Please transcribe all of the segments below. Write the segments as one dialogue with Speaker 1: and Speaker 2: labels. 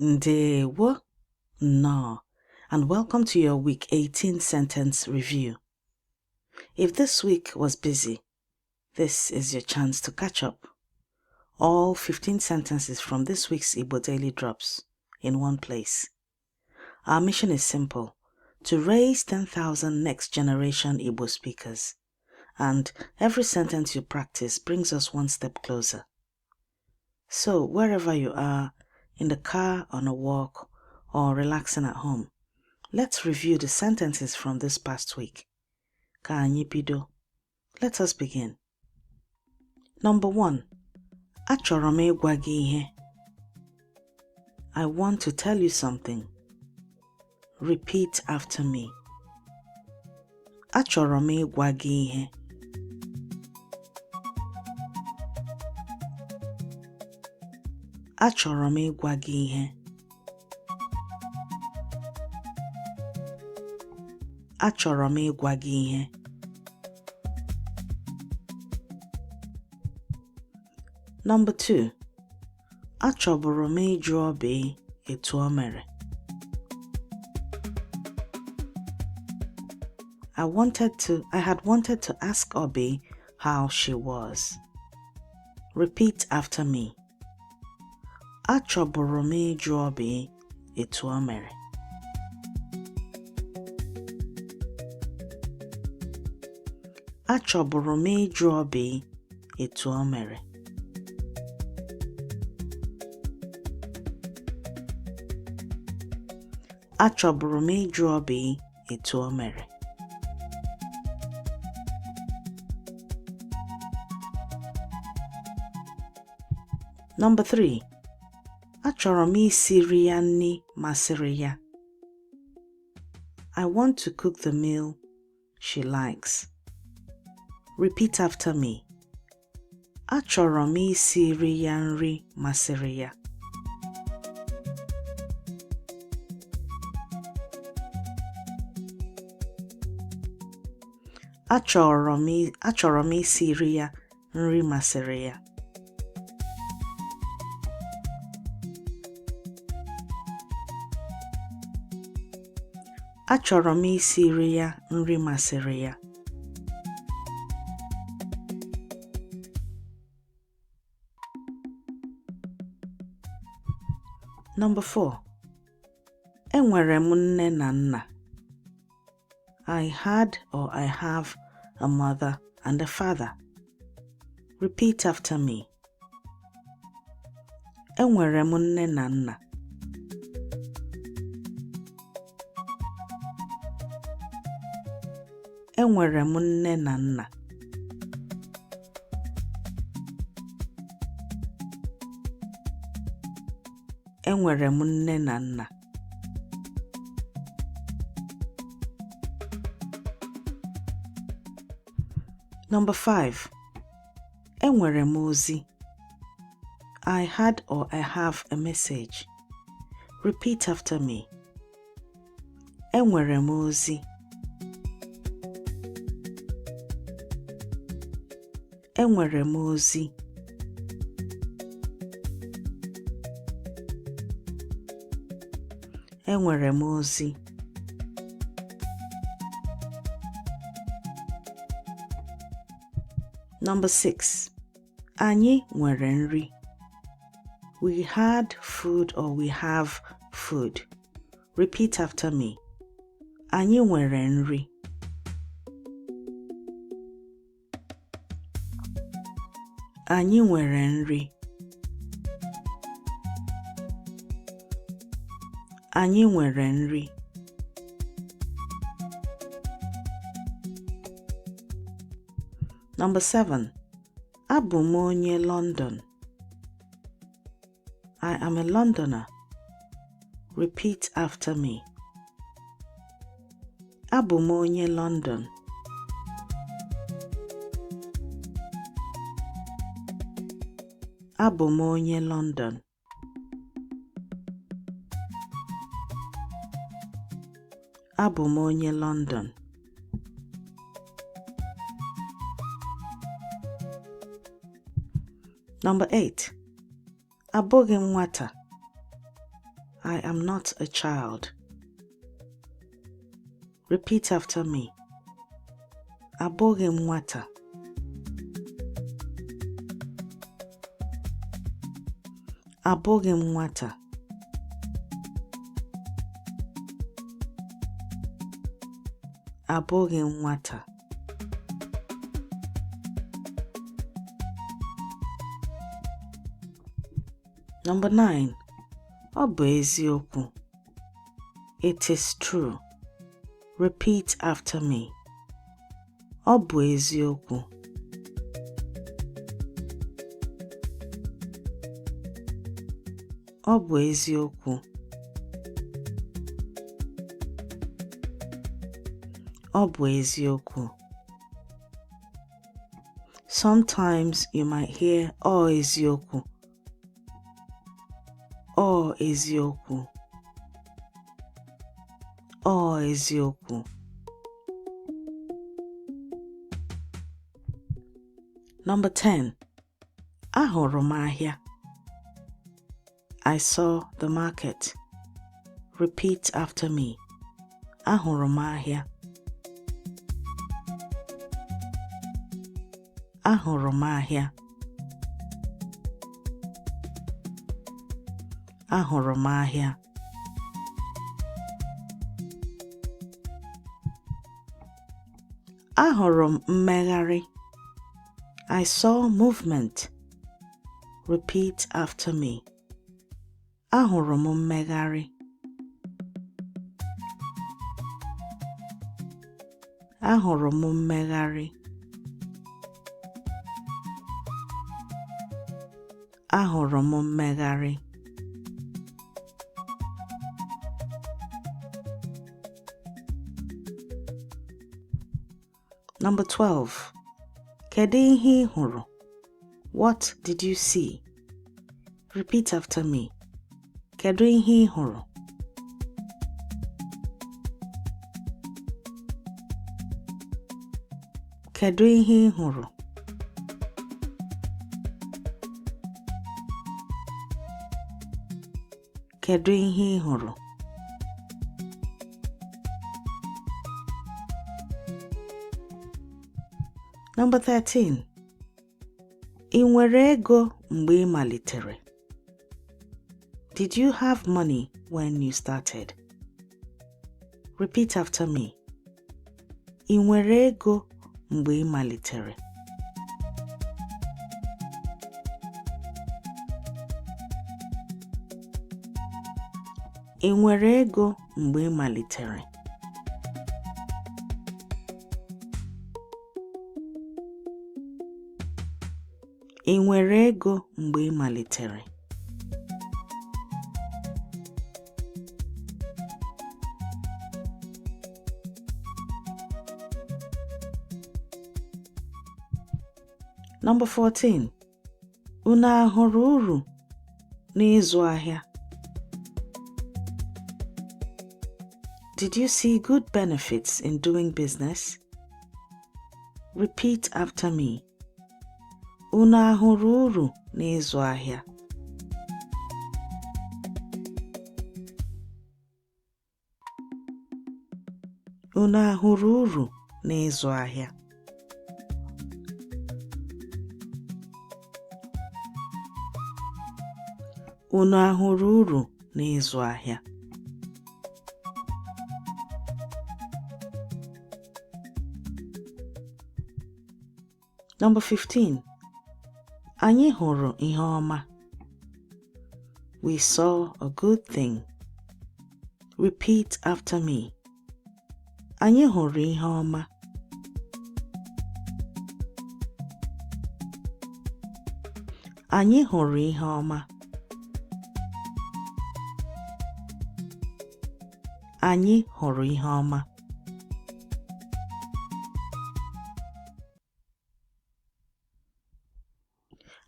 Speaker 1: Ndewo, no, and welcome to your week 18 sentence review. If this week was busy, this is your chance to catch up. All 15 sentences from this week's Igbo Daily Drops in one place. Our mission is simple: to raise 10,000 next generation Igbo speakers. And every sentence you practice brings us one step closer. So, wherever you are, in the car, on a walk, or relaxing at home, let's review the sentences from this past week. Ka anyị bido. Let us begin. Number 1. Achọrọ m ịgwa gị ihe. I want to tell you something. Repeat after me. Achọrọ m ịgwa gị ihe. Achọrọ m ịgwa gị ihe. Achọrọ m ịgwa gị ihe. Number 2. Chọbụrụ m ịjụ Obi etu o mere. I had wanted to ask Obi how she was. Repeat after me. Chọbụrụ m ịjụ Obi etu o mere. Chọbụrụ m ịjụ Obi etu o mere. Chọbụrụ m ịjụ Obi etu o mere. Number 3. Achọrọ m isiiri ya nri masiri ya. I want to cook the meal she likes. Repeat after me. Achọrọ m isiiri ya nri masiri ya. Achọrọ m isiiri ya nri masiri ya. Achọrọ m isiiri ya nri masiri ya. Number 4. Enwere m nne na nna. I had or I have a mother and a father. Repeat after me. Enwere m nne na nna. Enwere m nne na nna. Enwere m nne na nna. Number 5. Enwere m ozi. I had or I have a message. Repeat after me. Enwere m ozi. Enwere m ozi. Enwere m ozi. Number 6. Anyị nwere nri. We had food or we have food. Repeat after me. Anyị nwere nri. Anyị nwere nri. Anyị nwere nri. Number 7. Abụ m onye London. I am a Londoner. Repeat after me. Abụ m onye London. Abụ m onye London. Abụ m onye London. Number 8. Abụghị m nwata. I am not a child. Repeat after me. Abụghị m nwata. Abụghị m nwata. Abụghị m nwata. Number 9. Ọ bụ eziokwu. It is true. Repeat after me. Ọ bụ eziokwu. Ọ bụ eziokwu. Ọ bụ eziokwu. Sometimes you might hear ọ eziokwu. Ọ eziokwu. Ọ eziokwu. Number 10. Ahụrụ m ahịa. I saw the market. Repeat after me. Ahụrụ m ahịa. Ahụrụ m ahịa. Ahụrụ m ahịa. Ahụrụ m mmegharị. I saw movement. Repeat after me. Ahụrụ m mmegharị. Ahụrụ m mmegharị. Ahụrụ m mmegharị. Number 12. Kedu ihe ị hụrụ? What did you see? Repeat after me. Kedu ihe ị hụrụ? Kedu ihe ị hụrụ? Kedu ihe ị hụrụ? Number 13. Ị nwere ego mgbe ị malitere? Did you have money when you started? Repeat after me. Ị nwere ego mgbe ị malitere? Ị nwere ego mgbe ị malitere? Ị nwere ego mgbe ị malitere? Number 14. Unu ahụrụ uru n'ịzụ ahịa? Did you see good benefits in doing business? Repeat after me. Unu ahụrụ uru n'ịzụ ahịa? Unu ahụrụ uru n'ịzụ ahịa? Unu ahụrụ uru n'ịzụ ahịa? Number 15. Anyị hụrụ ihe ọma. We saw a good thing. Repeat after me. Anyị hụrụ ihe ọma. Anyị hụrụ ihe ọma. Anyị hụrụ ihe ọma.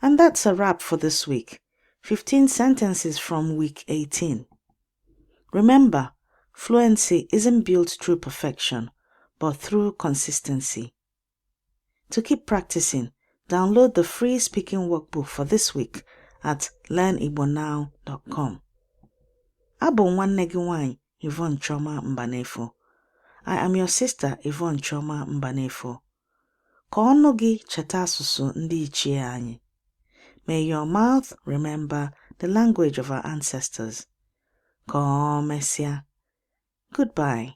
Speaker 1: And that's a wrap for this week. 15 sentences from week 18. Remember, fluency isn't built through perfection, but through consistency. To keep practicing, download the free speaking workbook for this week at learnigbonnow.com. Abụ nwanne gị nwanyị Yvonne Chioma Mbanefo. I am your sister Yvonne Chioma Mbanefo. Ka ọnụ gị cheta asụsụ ndị ichie anyị. May your mouth remember the language of our ancestors. Ka o mesịa. Goodbye.